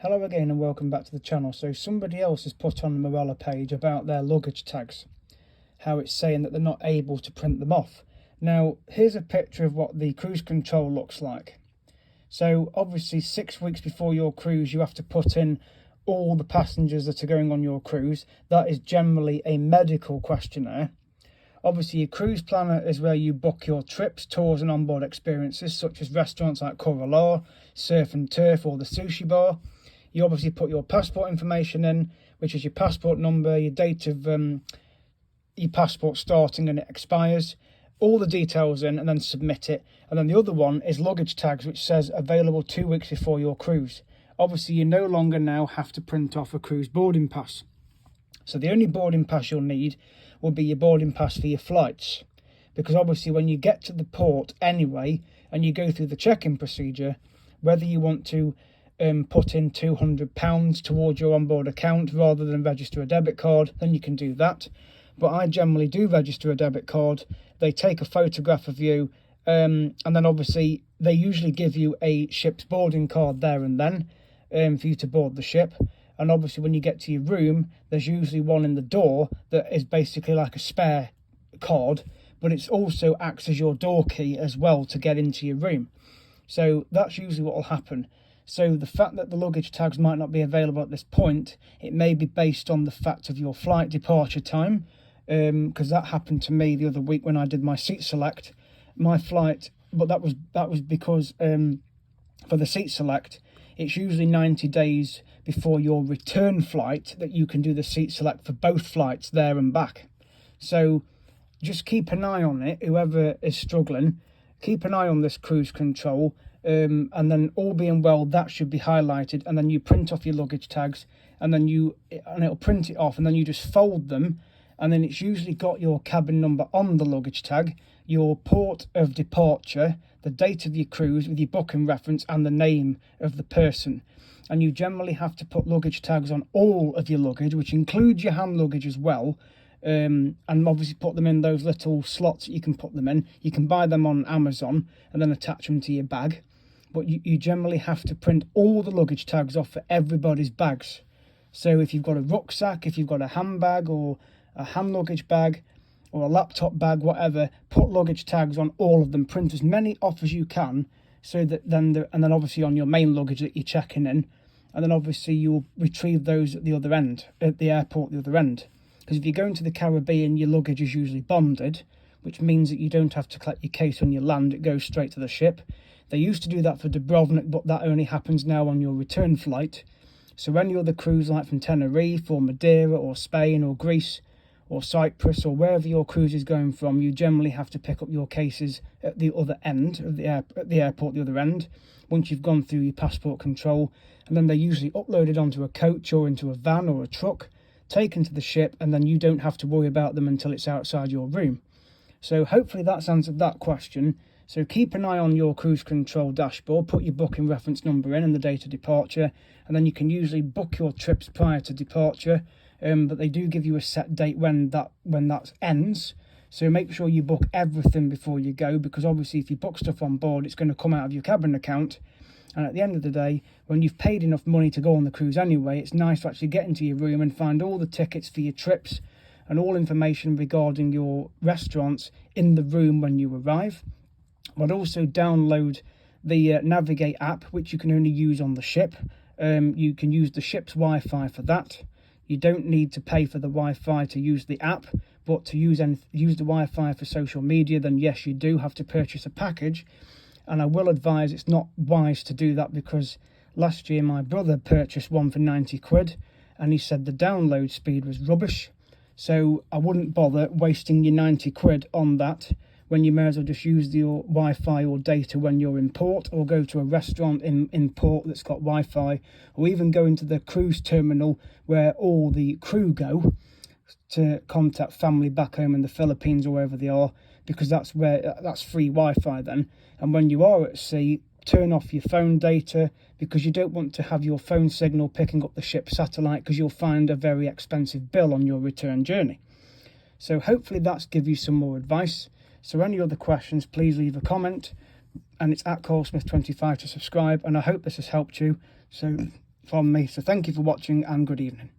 Hello again and welcome back to the channel. So somebody else has put on the Marella page about their luggage tags, how it's saying that they're not able to print them off. Now here's a picture of what the cruise control looks like. So obviously 6 weeks before your cruise you have to put in all the passengers that are going on your cruise. That is generally a medical questionnaire. Obviously your cruise planner is where you book your trips, tours and onboard experiences such as restaurants like Coral, Surf and Turf or the Sushi Bar. You obviously put your passport information in, which is your passport number, your date of your passport starting and it expires, all the details in and then submit it. And then the other one is luggage tags, which says available 2 weeks before your cruise. Obviously you no longer now have to print off a cruise boarding pass. So the only boarding pass you'll need will be your boarding pass for your flights. Because obviously when you get to the port anyway and you go through the check-in procedure, whether you want to put in £200 towards your onboard account rather than register a debit card, then you can do that. But I generally do register a debit card. They take a photograph of you and then obviously they usually give you a ship's boarding card there and then for you to board the ship. And obviously when you get to your room, there's usually one in the door that is basically like a spare card, but it also acts as your door key as well to get into your room. So that's usually what will happen. So the fact that the luggage tags might not be available at this point, it may be based on the fact of your flight departure time, because that happened to me the other week when I did my seat select. My flight, but that was because for the seat select, it's usually 90 days before your return flight that you can do the seat select for both flights there and back. So just keep an eye on it, whoever is struggling. Keep an eye on this cruise control, and then all being well, that should be highlighted, and then you print off your luggage tags, and then it'll print it off, and then you just fold them, and then it's usually got your cabin number on the luggage tag, your port of departure, the date of your cruise with your booking reference, and the name of the person. And you generally have to put luggage tags on all of your luggage, which includes your hand luggage as well. And obviously put them in those little slots that you can put them in. You can buy them on Amazon and then attach them to your bag. But you generally have to print all the luggage tags off for everybody's bags. So if you've got a rucksack, if you've got a handbag or a hand luggage bag or a laptop bag, whatever, put luggage tags on all of them. Print as many off as you can, so that and then obviously on your main luggage that you're checking in, and then obviously you'll retrieve those at the other end, at the airport, the other end. Because if you're going to the Caribbean, your luggage is usually bonded, which means that you don't have to collect your case when you land. It goes straight to the ship. They used to do that for Dubrovnik, but that only happens now on your return flight. So any other cruise like from Tenerife or Madeira or Spain or Greece or Cyprus or wherever your cruise is going from, you generally have to pick up your cases at the other end of the airport, the other end, once you've gone through your passport control. And then they're usually uploaded onto a coach or into a van or a truck, taken to the ship, and then you don't have to worry about them until it's outside your room. So hopefully that's answered that question. So keep an eye on your cruise control dashboard, put your booking reference number in and the date of departure, and then you can usually book your trips prior to departure, but they do give you a set date when that ends. So make sure you book everything before you go, because obviously if you book stuff on board, it's going to come out of your cabin account. And at the end of the day, when you've paid enough money to go on the cruise anyway, it's nice to actually get into your room and find all the tickets for your trips and all information regarding your restaurants in the room when you arrive. But also download the Navigate app, which you can only use on the ship. You can use the ship's Wi-Fi for that. You don't need to pay for the Wi-Fi to use the app, but to use the Wi-Fi for social media, then yes, you do have to purchase a package. And I will advise it's not wise to do that, because last year my brother purchased one for 90 quid and he said the download speed was rubbish. So I wouldn't bother wasting your 90 quid on that, when you may as well just use your Wi-Fi or data when you're in port, or go to a restaurant in port that's got Wi-Fi, or even go into the cruise terminal where all the crew go to contact family back home in the Philippines or wherever they are, because that's free Wi-Fi then. And when you are at sea, turn off your phone data, because you don't want to have your phone signal picking up the ship's satellite, because you'll find a very expensive bill on your return journey. So hopefully that's give you some more advice. So any other questions, please leave a comment, and it's at CallSmith25 to subscribe, and I hope this has helped you. So from me. So thank you for watching and good evening.